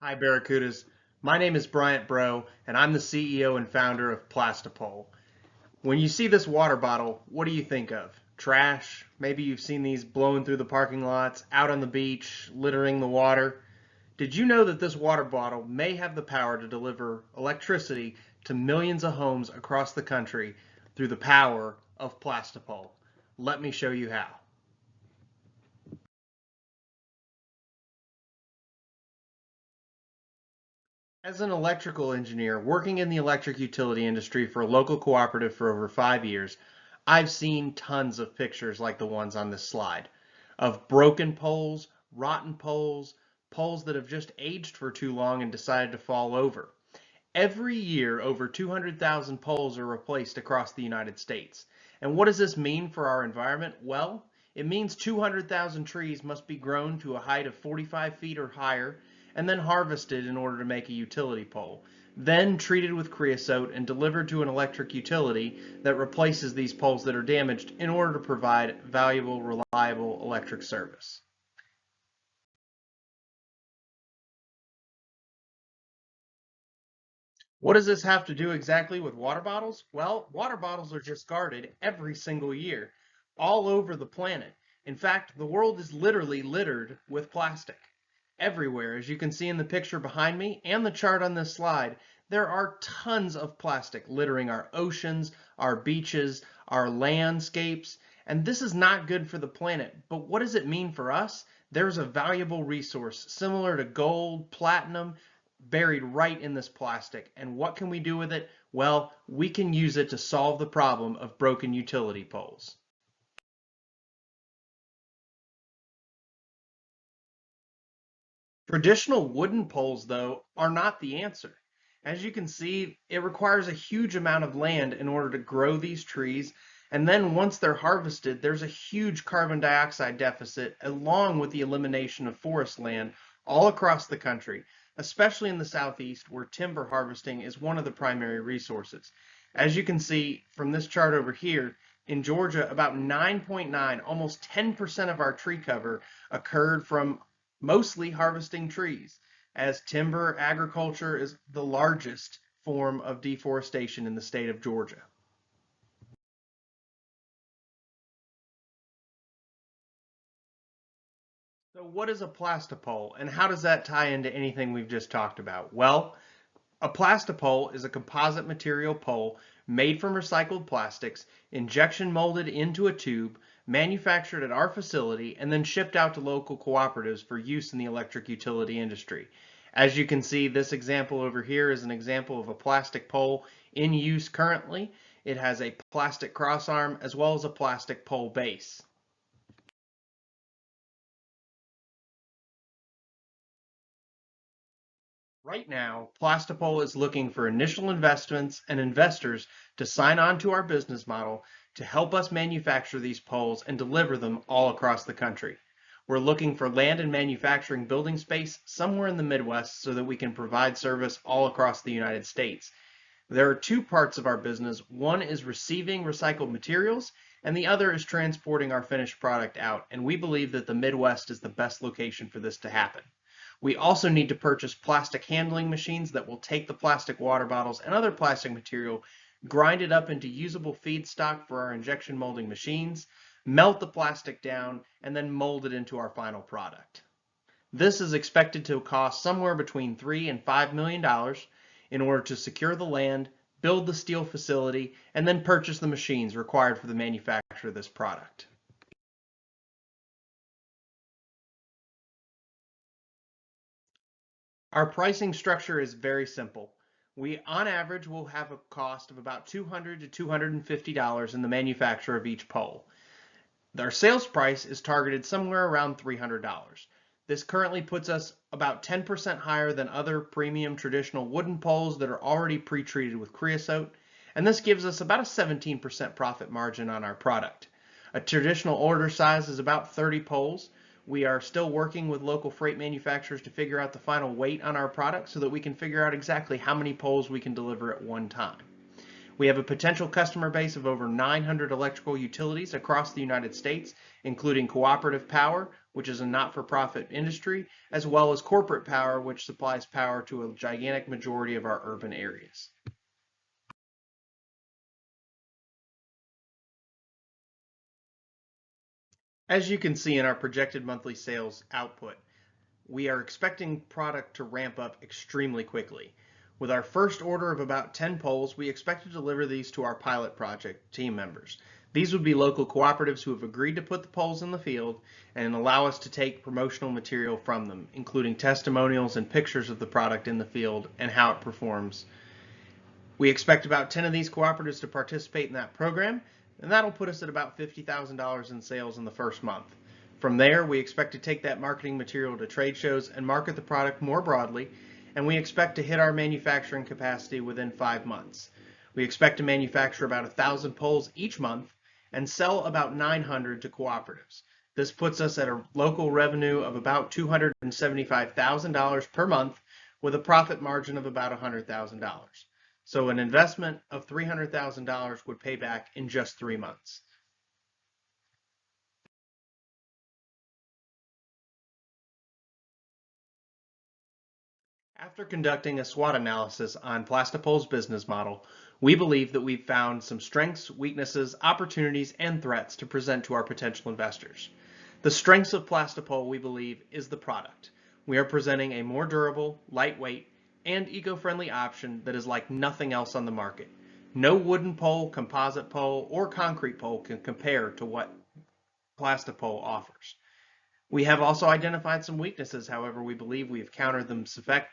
Hi, Barracudas. My name is Bryant Bro, and I'm the CEO and founder of Plastipole. When you see this water bottle, what do you think of? Trash? Maybe you've seen these blowing through the parking lots, out on the beach, littering the water. Did you know that this water bottle may have the power to deliver electricity to millions of homes across the country through the power of Plastipole? Let me show you how. As an electrical engineer working in the electric utility industry for a local cooperative for over 5 years, I've seen tons of pictures like the ones on this slide of broken poles, rotten poles, poles that have just aged for too long and decided to fall over. Every year, over 200,000 poles are replaced across the United States. And what does this mean for our environment? Well, it means 200,000 trees must be grown to a height of 45 feet or higher and then harvested in order to make a utility pole, then treated with creosote and delivered to an electric utility that replaces these poles that are damaged in order to provide valuable, reliable electric service. What does this have to do exactly with water bottles? Well, water bottles are discarded every single year, all over the planet. In fact, the world is literally littered with plastic. Everywhere, as you can see in the picture behind me and the chart on this slide, there are tons of plastic littering our oceans, our beaches, our landscapes, and this is not good for the planet. But what does it mean for us? There's a valuable resource similar to gold, platinum, buried right in this plastic. And what can we do with it? Well, we can use it to solve the problem of broken utility poles. Traditional wooden poles, though, are not the answer. As you can see, it requires a huge amount of land in order to grow these trees. And then once they're harvested, there's a huge carbon dioxide deficit along with the elimination of forest land all across the country, especially in the southeast where timber harvesting is one of the primary resources. As you can see from this chart over here, in Georgia, about 9.9, almost 10% of our tree cover occurred from mostly harvesting trees, as timber agriculture is the largest form of deforestation in the state of Georgia. So what is a plastipole and how does that tie into anything we've just talked about? Well, a plastipole is a composite material pole made from recycled plastics, injection molded into a tube, manufactured at our facility, and then shipped out to local cooperatives for use in the electric utility industry. As you can see, this example over here is an example of a plastic pole in use currently. It has a plastic crossarm as well as a plastic pole base. Right now, Plastipole is looking for initial investments and investors to sign on to our business model to help us manufacture these poles and deliver them all across the country. We're looking for land and manufacturing building space somewhere in the Midwest so that we can provide service all across the United States. There are two parts of our business. One is receiving recycled materials, and the other is transporting our finished product out. And we believe that the Midwest is the best location for this to happen. We also need to purchase plastic handling machines that will take the plastic water bottles and other plastic material, grind it up into usable feedstock for our injection molding machines, melt the plastic down, and then mold it into our final product. This is expected to cost somewhere between $3 and $5 million in order to secure the land, build the steel facility, and then purchase the machines required for the manufacture of this product. Our pricing structure is very simple. We, on average, will have a cost of about $200 to $250 in the manufacture of each pole. Our sales price is targeted somewhere around $300. This currently puts us about 10% higher than other premium traditional wooden poles that are already pre-treated with creosote, and this gives us about a 17% profit margin on our product. A traditional order size is about 30 poles. We are still working with local freight manufacturers to figure out the final weight on our product so that we can figure out exactly how many poles we can deliver at one time. We have a potential customer base of over 900 electrical utilities across the United States, including cooperative power, which is a not-for-profit industry, as well as corporate power, which supplies power to a gigantic majority of our urban areas. As you can see in our projected monthly sales output, we are expecting product to ramp up extremely quickly. With our first order of about 10 poles, we expect to deliver these to our pilot project team members. These would be local cooperatives who have agreed to put the poles in the field and allow us to take promotional material from them, including testimonials and pictures of the product in the field and how it performs. We expect about 10 of these cooperatives to participate in that program, and that'll put us at about $50,000 in sales in the first month. From there, we expect to take that marketing material to trade shows and market the product more broadly, and we expect to hit our manufacturing capacity within 5 months. We expect to manufacture about 1,000 poles each month and sell about 900 to cooperatives. This puts us at a local revenue of about $275,000 per month with a profit margin of about $100,000. So an investment of $300,000 would pay back in just 3 months. After conducting a SWOT analysis on Plastipole's business model, we believe that we've found some strengths, weaknesses, opportunities, and threats to present to our potential investors. The strengths of Plastipole, we believe, is the product. We are presenting a more durable, lightweight, and eco-friendly option that is like nothing else on the market. No wooden pole, composite pole, or concrete pole can compare to what Plastipole offers. We have also identified some weaknesses, however, we believe we have countered them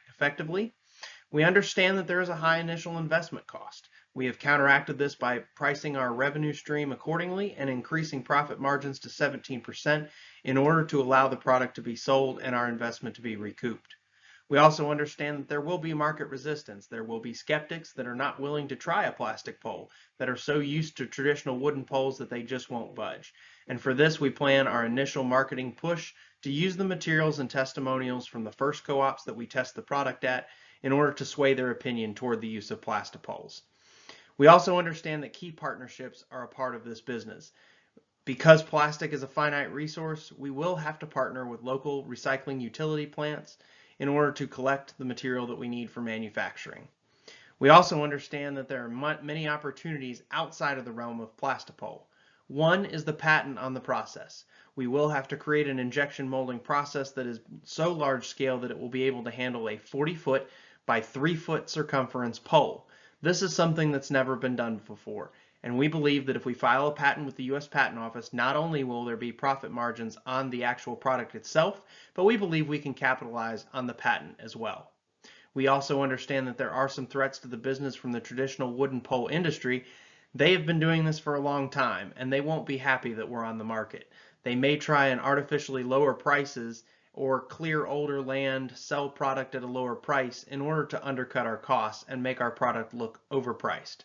effectively. We understand that there is a high initial investment cost. We have counteracted this by pricing our revenue stream accordingly and increasing profit margins to 17% in order to allow the product to be sold and our investment to be recouped. We also understand that there will be market resistance. There will be skeptics that are not willing to try a plastic pole, that are so used to traditional wooden poles that they just won't budge. And for this, we plan our initial marketing push to use the materials and testimonials from the first co-ops that we test the product at in order to sway their opinion toward the use of Plastipoles. We also understand that key partnerships are a part of this business. Because plastic is a finite resource, we will have to partner with local recycling utility plants in order to collect the material that we need for manufacturing. We also understand that there are many opportunities outside of the realm of Plastipole. One is the patent on the process. We will have to create an injection molding process that is so large scale that it will be able to handle a 40-foot by 3-foot circumference pole. This is something that's never been done before. And we believe that if we file a patent with the U.S. Patent Office, not only will there be profit margins on the actual product itself, but we believe we can capitalize on the patent as well. We also understand that there are some threats to the business from the traditional wooden pole industry. They have been doing this for a long time, and they won't be happy that we're on the market. They may try and artificially lower prices or clear older land, sell product at a lower price in order to undercut our costs and make our product look overpriced.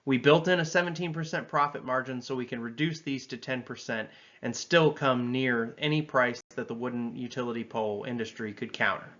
We built in a 17% profit margin so we can reduce these to 10% and still come near any price that the wooden utility pole industry could counter.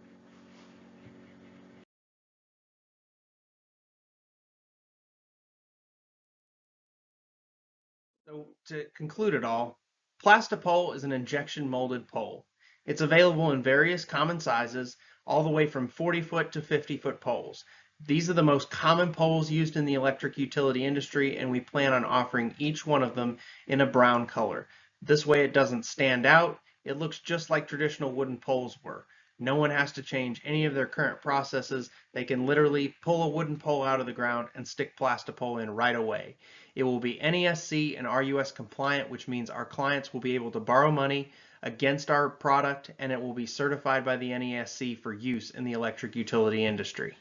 So to conclude it all, Plastipole is an injection molded pole. It's available in various common sizes, all the way from 40-foot to 50-foot poles. These are the most common poles used in the electric utility industry, and we plan on offering each one of them in a brown color. This way it doesn't stand out. It looks just like traditional wooden poles were. No one has to change any of their current processes. They can literally pull a wooden pole out of the ground and stick Plastipole in right away. It will be NESC and RUS compliant, which means our clients will be able to borrow money against our product, and it will be certified by the NESC for use in the electric utility industry.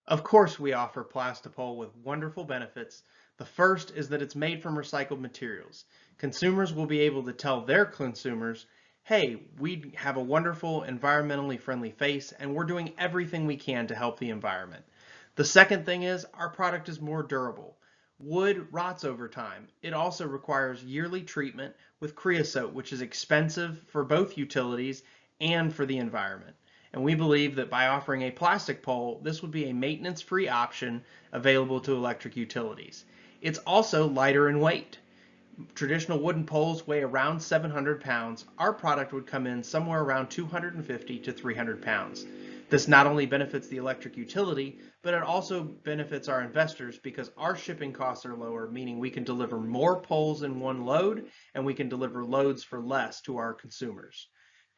Of course, we offer Plastipole with wonderful benefits. The first is that it's made from recycled materials. Consumers will be able to tell their consumers, hey, we have a wonderful, environmentally friendly face, and we're doing everything we can to help the environment. The second thing is our product is more durable. Wood rots over time. It also requires yearly treatment with creosote, which is expensive for both utilities and for the environment. And we believe that by offering a plastic pole, this would be a maintenance-free option available to electric utilities. It's also lighter in weight. Traditional wooden poles weigh around 700 pounds. Our product would come in somewhere around 250 to 300 pounds. This not only benefits the electric utility, but it also benefits our investors because our shipping costs are lower, meaning we can deliver more poles in one load and we can deliver loads for less to our consumers.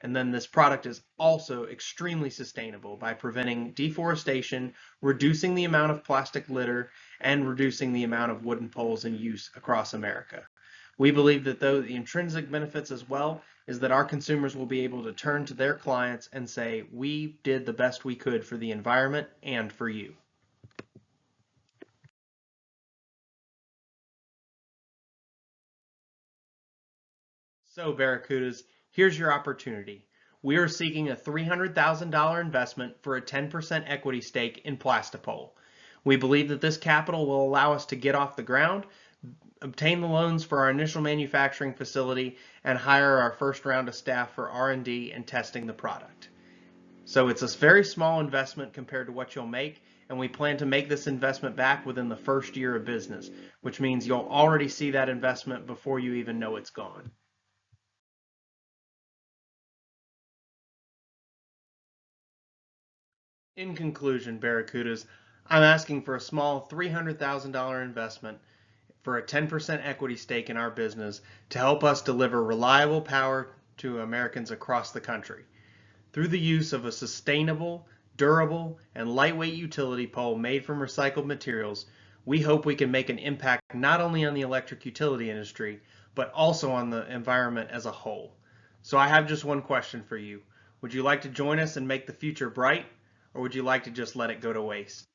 And then this product is also extremely sustainable by preventing deforestation, reducing the amount of plastic litter, and reducing the amount of wooden poles in use across America. We believe that though the intrinsic benefits as well is that our consumers will be able to turn to their clients and say, we did the best we could for the environment and for you. So Barracudas, here's your opportunity. We are seeking a $300,000 investment for a 10% equity stake in Plastipole. We believe that this capital will allow us to get off the ground, obtain the loans for our initial manufacturing facility, and hire our first round of staff for R&D and testing the product. So it's a very small investment compared to what you'll make, and we plan to make this investment back within the first year of business, which means you'll already see that investment before you even know it's gone. In conclusion, Barracudas, I'm asking for a small $300,000 investment for a 10% equity stake in our business to help us deliver reliable power to Americans across the country. Through the use of a sustainable, durable, and lightweight utility pole made from recycled materials, we hope we can make an impact not only on the electric utility industry, but also on the environment as a whole. So I have just one question for you. Would you like to join us and make the future bright, or would you like to just let it go to waste?